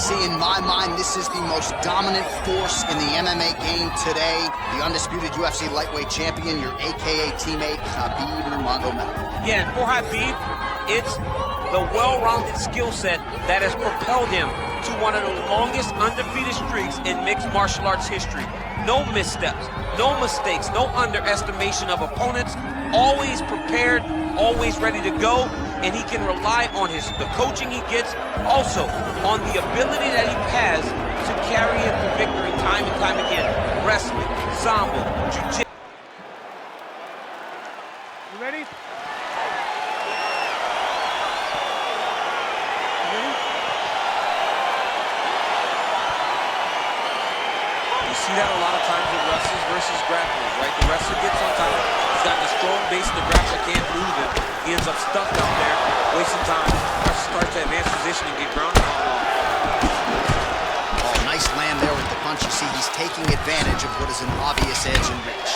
DC, in my mind, this is the most dominant force in the MMA game today. The undisputed UFC Lightweight Champion, your AKA teammate, Khabib Nurmagomedov. Yeah, and for Khabib, it's the well-rounded skill set that has propelled him to one of the longest undefeated streaks in mixed martial arts history. No missteps, no mistakes, no underestimation of opponents, always prepared, always ready to go, and he can rely on the coaching he gets, also on the ability that he has to carry him to victory time and time again. Wrestling, Sambo, jiu-jitsu. You ready? You see that a lot of times with wrestlers versus grapplers, right? The wrestler gets on top. He's got the strong base and the grappler can't move him. He ends up stuck out there, wasting time. Starts to advance position and get grounded on. Oh, nice land there with the punch. You see, he's taking advantage of what is an obvious edge and reach.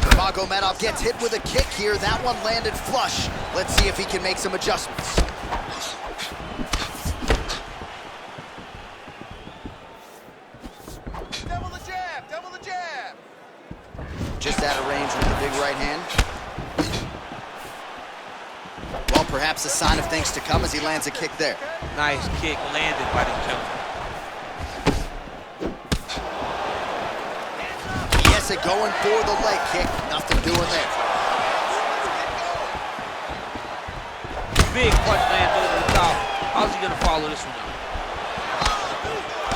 Nurmagomedov gets hit with a kick here. That one landed flush. Let's see if he can make some adjustments. Double the jab, double the jab. Just out of range with the big right hand. Well, perhaps a sign of things to come as he lands a kick there. Nice kick landed by the gentleman. Chiesa going for the leg kick. Nothing doing there. Big punch lands over the top. How's he gonna follow this one up?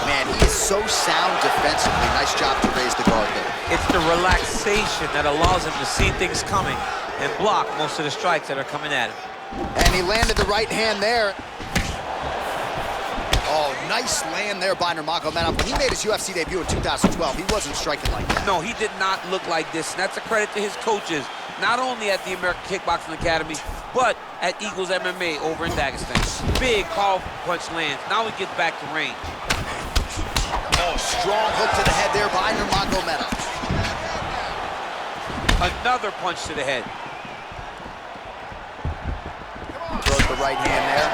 Man, he is so sound defensively. Nice job to raise the guard there. It's the relaxation that allows him to see things coming and block most of the strikes that are coming at him. And he landed the right hand there. Oh, nice land there by Nurmagomedov. When he made his UFC debut in 2012, he wasn't striking like that. No, he did not look like this. And that's a credit to his coaches, not only at the American Kickboxing Academy, but at Eagles MMA over in Dagestan. Big, powerful punch lands. Now he gets back to range. Oh, strong hook to the head there by Nurmagomedov. Another punch to the head. Throws the right hand there.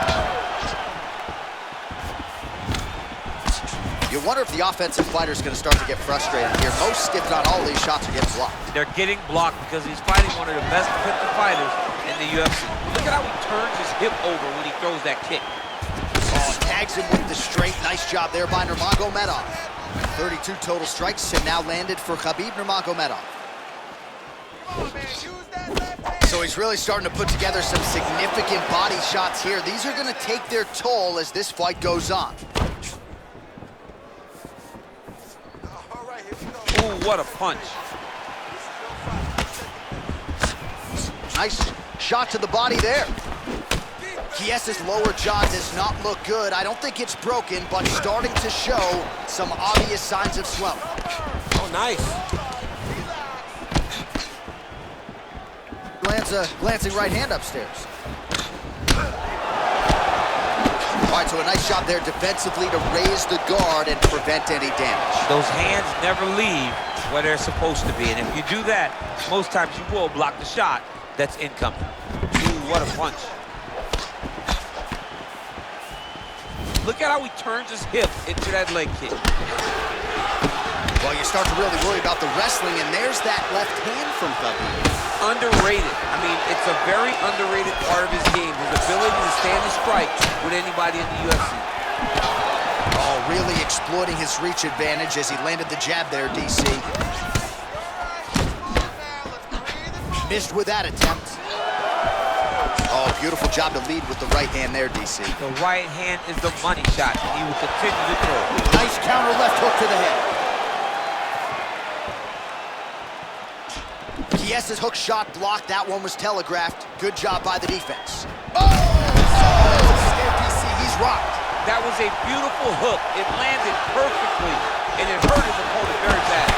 You wonder if the offensive fighter is going to start to get frustrated here. Most, if not all, of these shots are getting blocked. They're getting blocked because he's fighting one of the best defensive fighters in the UFC. Look at how he turns his hip over when he throws that kick. Oh, tags him with the straight. Nice job there by Nurmagomedov. 32 total strikes and now landed for Khabib Nurmagomedov. So he's really starting to put together some significant body shots here. These are going to take their toll as this fight goes on. Ooh, what a punch. Nice shot to the body there. Chiesa's lower jaw does not look good. I don't think it's broken, but starting to show some obvious signs of swelling. Oh, nice. Lands a glancing right hand upstairs. All right, so a nice shot there defensively to raise the guard and prevent any damage. Those hands never leave where they're supposed to be, and if you do that, most times you will block the shot that's incoming. Ooh, what a punch. Look at how he turns his hip into that leg kick. Well, you start to really worry about the wrestling, and there's that left hand from Khabib. Underrated. I mean, it's a very underrated part of his game, his ability to stand and strike with anybody in the UFC. Oh, really exploiting his reach advantage as he landed the jab there, DC. Missed with that attempt. Oh, beautiful job to lead with the right hand there, DC. The right hand is the money shot, and he will continue to throw. Nice counter left hook to the head. Chiesa's hook shot blocked. That one was telegraphed. Good job by the defense. Oh! DC, he's rocked. That was a beautiful hook. It landed perfectly, and it hurt his opponent very bad.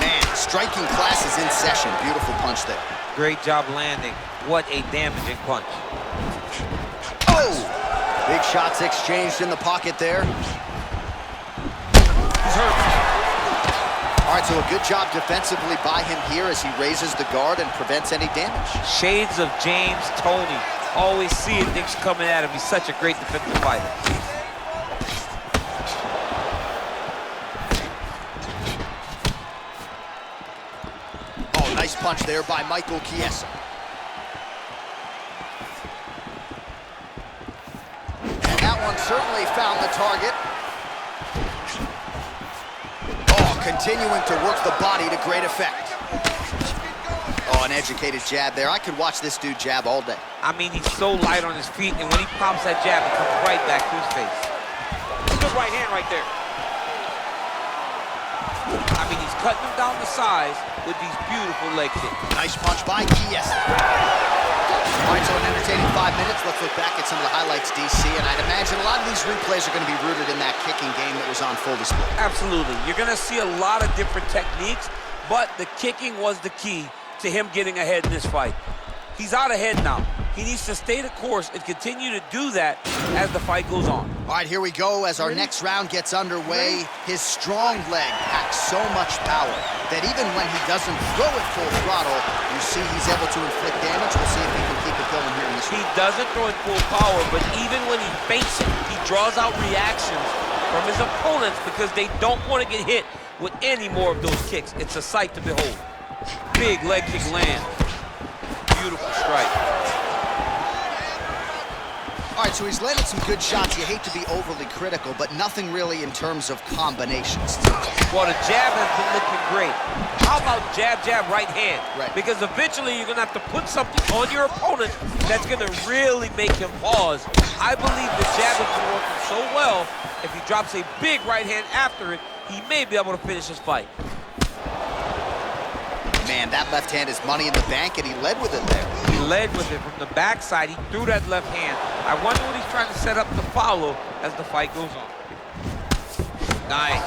Man, striking class is in session. Beautiful punch there. Great job landing. What a damaging punch. Oh! Big shots exchanged in the pocket there. He's hurt. All right, so a good job defensively by him here as he raises the guard and prevents any damage. Shades of James Toney. Always seeing things coming at him. He's such a great defensive fighter. Oh, nice punch there by Michael Chiesa. And that one certainly found the target. Continuing to work the body to great effect. Oh, an educated jab there. I could watch this dude jab all day. I mean, he's so light on his feet, and when he pops that jab, it comes right back to his face. Good right hand right there. I mean, he's cutting him down the sides with these beautiful leg kicks. Nice punch by Chiesa. All right, so an entertaining 5 minutes. Let's look back at some of the highlights, DC, and I'd imagine a lot of these replays are going to be rooted in that kicking game that was on full display. Absolutely. You're going to see a lot of different techniques, but the kicking was the key to him getting ahead in this fight. He's out ahead now. He needs to stay the course and continue to do that as the fight goes on. All right, here we go as our next round gets underway. His strong leg packs so much power that even when he doesn't throw it full throttle, you see he's able to inflict damage. We'll see if he can keep it going here in this round. He doesn't throw it full power, but even when he feints it, he draws out reactions from his opponents because they don't want to get hit with any more of those kicks. It's a sight to behold. Big leg kick land. Beautiful strike. All right, so he's landed some good shots. You hate to be overly critical, but nothing really in terms of combinations. Well, the jab has been looking great. How about jab, jab, right hand? Right. Because eventually you're going to have to put something on your opponent that's going to really make him pause. I believe the jab has been working so well, if he drops a big right hand after it, he may be able to finish his fight. Man, that left hand is money in the bank, and he led with it there. He led with it from the backside. He threw that left hand. I wonder what he's trying to set up to follow as the fight goes on. Nice.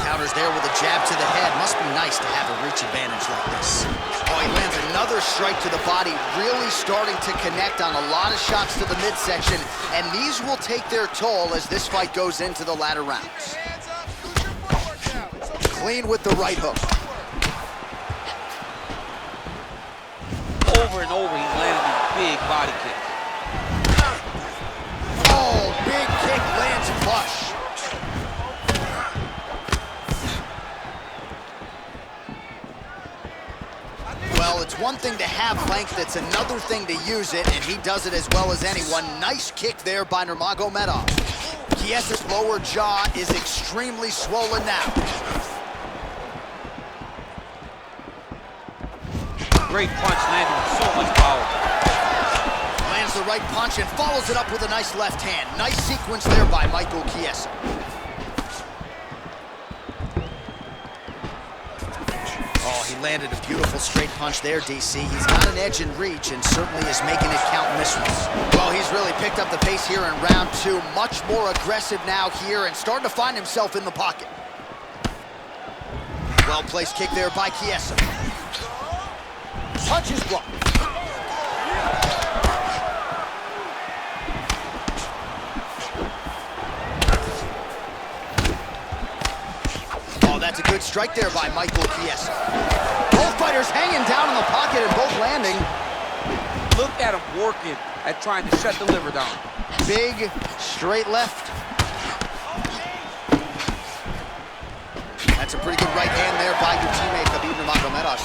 Counters there with a jab to the head. Must be nice to have a reach advantage like this. Oh, he lands another strike to the body, really starting to connect on a lot of shots to the midsection, and these will take their toll as this fight goes into the latter rounds. Clean with the right hook. Over and over, he's landing these big body kicks. Oh, big kick lands flush. Well, it's one thing to have length, it's another thing to use it, and he does it as well as anyone. Nice kick there by Nurmagomedov. Chiesa's lower jaw is extremely swollen now. Great punch landing with so much power. Lands the right punch and follows it up with a nice left hand. Nice sequence there by Michael Chiesa. Oh, he landed a beautiful straight punch there, DC. He's got an edge in reach and certainly is making it count in this one. Well, he's really picked up the pace here in round two. Much more aggressive now here and starting to find himself in the pocket. Well-placed kick there by Chiesa. Punch is blocked. Oh, that's a good strike there by Michael Chiesa. Both fighters hanging down in the pocket and both landing. Look at him working at trying to shut the liver down. Big, straight left. That's a pretty good right hand there by your teammate, Khabib Nurmagomedov.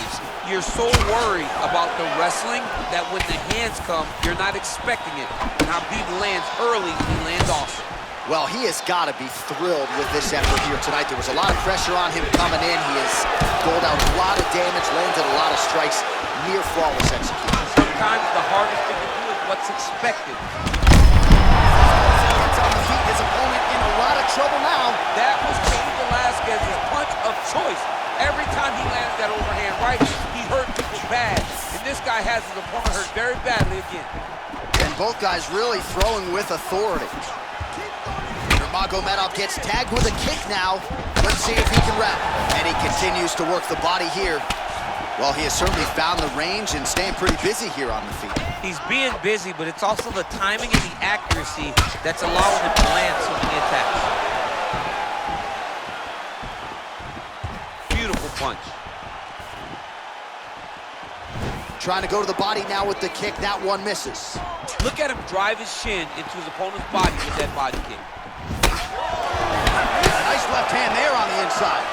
You're so worried about the wrestling that when the hands come, you're not expecting it. And Khabib lands early, he lands awesome. Well, he has got to be thrilled with this effort here tonight. There was a lot of pressure on him coming in. He has doled out a lot of damage, landed a lot of strikes, near flawless execution. Sometimes the hardest thing to do is what's expected. Gets on the feet, his opponent in a lot of trouble now. That was Cain Velasquez's punch of choice. Every time he lands that overhand right, he hurt people bad. And this guy has his opponent hurt very badly again. And both guys really throwing with authority. Nurmagomedov gets tagged with a kick now. Let's see if he can wrap. And he continues to work the body here. Well, he has certainly found the range and staying pretty busy here on the feet. He's being busy, but it's also the timing and the accuracy that's allowing him to land so many attacks. Beautiful punch. Trying to go to the body now with the kick. That one misses. Look at him drive his shin into his opponent's body with that body kick. A nice left hand there on the inside.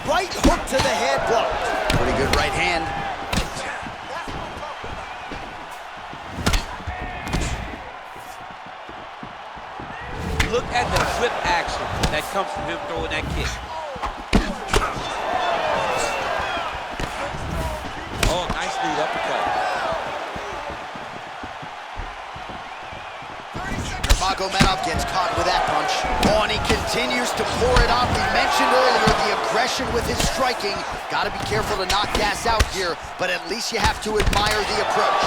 Right hook to the head, blocked. Pretty good right hand. Look at the whip action that comes from him throwing that kick. Oh, nice lead uppercut. Nurmagomedov gets caught with that punch. Oh, and he continues to pour it on. We mentioned earlier the aggression with his striking. Got to be careful to not gas out here, but at least you have to admire the approach.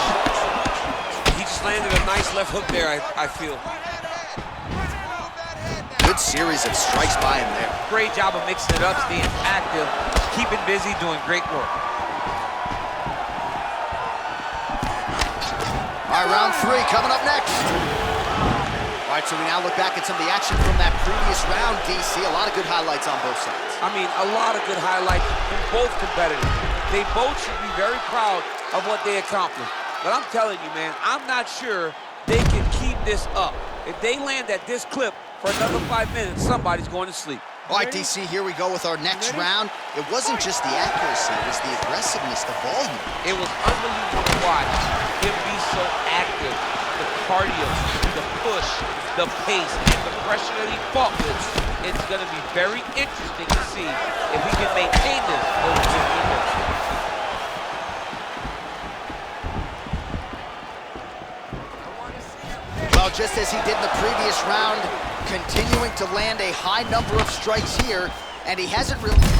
He just landed a nice left hook there, I feel. Good series of strikes by him there. Great job of mixing it up, staying active, keeping busy, doing great work. All right, round 3 coming up next. All right, so we now look back at some of the action from that previous round, DC. A lot of good highlights on both sides. I mean, a lot of good highlights from both competitors. They both should be very proud of what they accomplished. But I'm telling you, man, I'm not sure they can keep this up. If they land at this clip for another 5 minutes, somebody's going to sleep. All right, DC, here we go with our next round. It wasn't just the accuracy, it was the aggressiveness, the volume. It was unbelievable to watch him be so active. The cardio, the push, the pace, and the pressure that he fought with. It's going to be very interesting to see if he can maintain this over 15 minutes. Well, just as he did in the previous round, continuing to land a high number of strikes here, and he hasn't really... In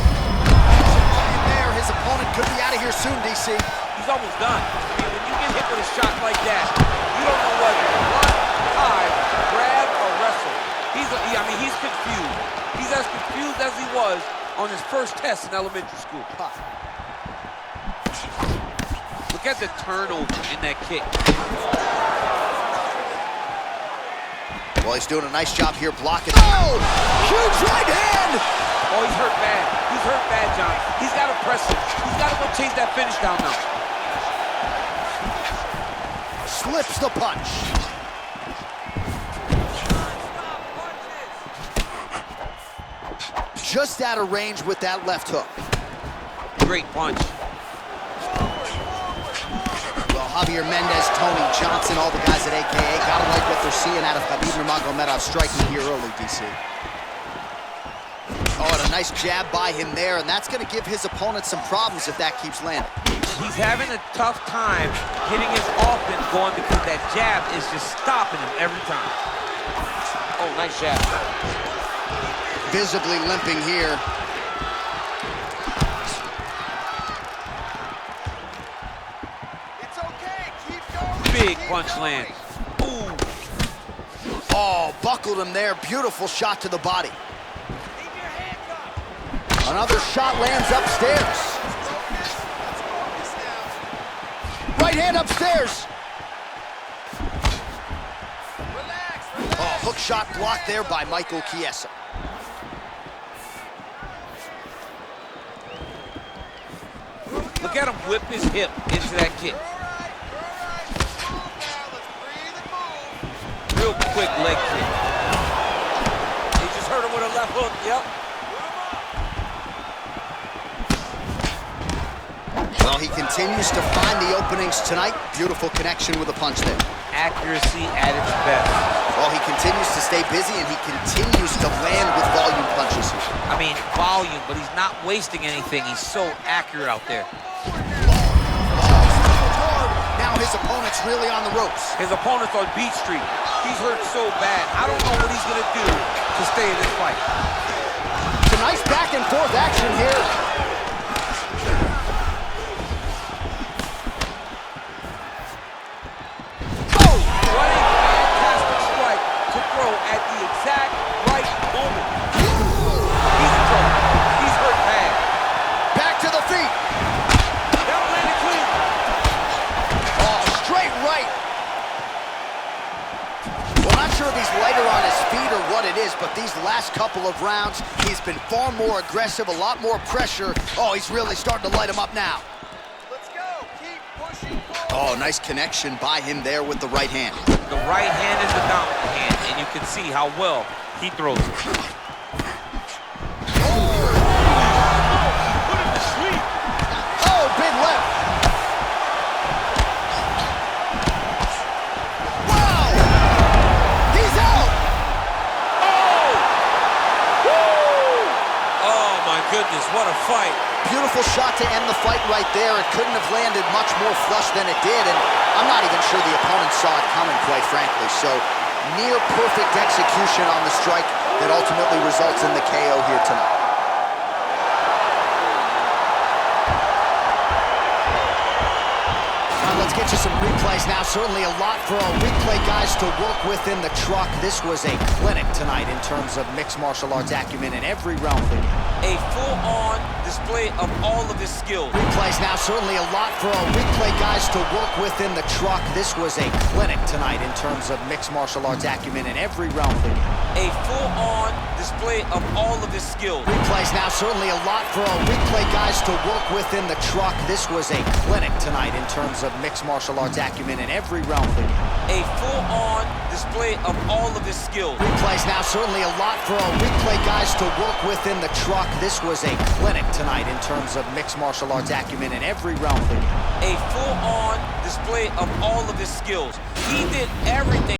there, his opponent could be out of here soon, DC. He's almost done. I mean, when you get hit with a shot like that, you don't know whether to run, hide, grab, or wrestle. He's confused. He's as confused as he was on his first test in elementary school. Look at the turnover in that kick. Well, he's doing a nice job here blocking. Oh! Huge right hand! Oh, he's hurt bad. He's hurt bad, John. He's got to press it. He's got to go chase that finish down now. Slips the punch. Just out of range with that left hook. Great punch. Well, Javier Mendez, Tony Johnson, all the guys at AKA, gotta like what they're seeing out of Khabib Nurmagomedov striking here early, DC. Oh, and a nice jab by him there, and that's gonna give his opponent some problems if that keeps landing. He's having a tough time getting his offense going because that jab is just stopping him every time. Oh, nice jab. Visibly limping here. It's okay. Keep going. Big punch lands. Ooh. Oh, buckled him there. Beautiful shot to the body. Another shot lands upstairs. Right hand upstairs. Oh, hook shot blocked there by Michael Chiesa. Look at him whip his hip into that kick. Real quick leg kick. He just hurt him with a left hook, yep. Well, he continues to find the openings tonight. Beautiful connection with a punch there. Accuracy at its best. Well, he continues to stay busy, and he continues to land with volume punches here. I mean, volume, but he's not wasting anything. He's so accurate out there. Now his opponent's really on the ropes. His opponent's on Beat Street. He's hurt so bad. I don't know what he's going to do to stay in this fight. It's a nice back and forth action here. Oh, what a fantastic strike to throw at the exact right moment. He's in trouble. He's hurt bad. Back sure if he's lighter on his feet or what it is, but these last couple of rounds, he's been far more aggressive, a lot more pressure. Oh, he's really starting to light him up now. Let's go. Keep pushing forward. Oh, nice connection by him there with the right hand. The right hand is the dominant hand, and you can see how well he throws it. Oh, big left. Wow! He's out! Oh, my goodness, what a fight. Beautiful shot to end the fight right there. It couldn't have landed much more flush than it did, and I'm not even sure the opponent saw it coming, quite frankly. So, near perfect execution on the strike that ultimately results in the KO here tonight. Let's get you some replays now. Certainly a lot for our replay guys to work with in the truck. This was a clinic tonight in terms of mixed martial arts acumen in every realm. A full-on display of all of his skills. Replays now. Certainly a lot for our replay guys to work with in the truck. This was a clinic tonight in terms of mixed martial arts acumen in every realm. A full-on display of all of his skills. Replays now. Certainly a lot for our replay guys to work with in the truck. This was a clinic tonight in terms of mixed martial arts acumen in every realm. A full-on display of all of his skills. Replays now. Certainly a lot for our replay guys to work with in the truck. This was a clinic tonight in terms of mixed martial arts acumen in every realm. A full-on display of all of his skills. He did everything.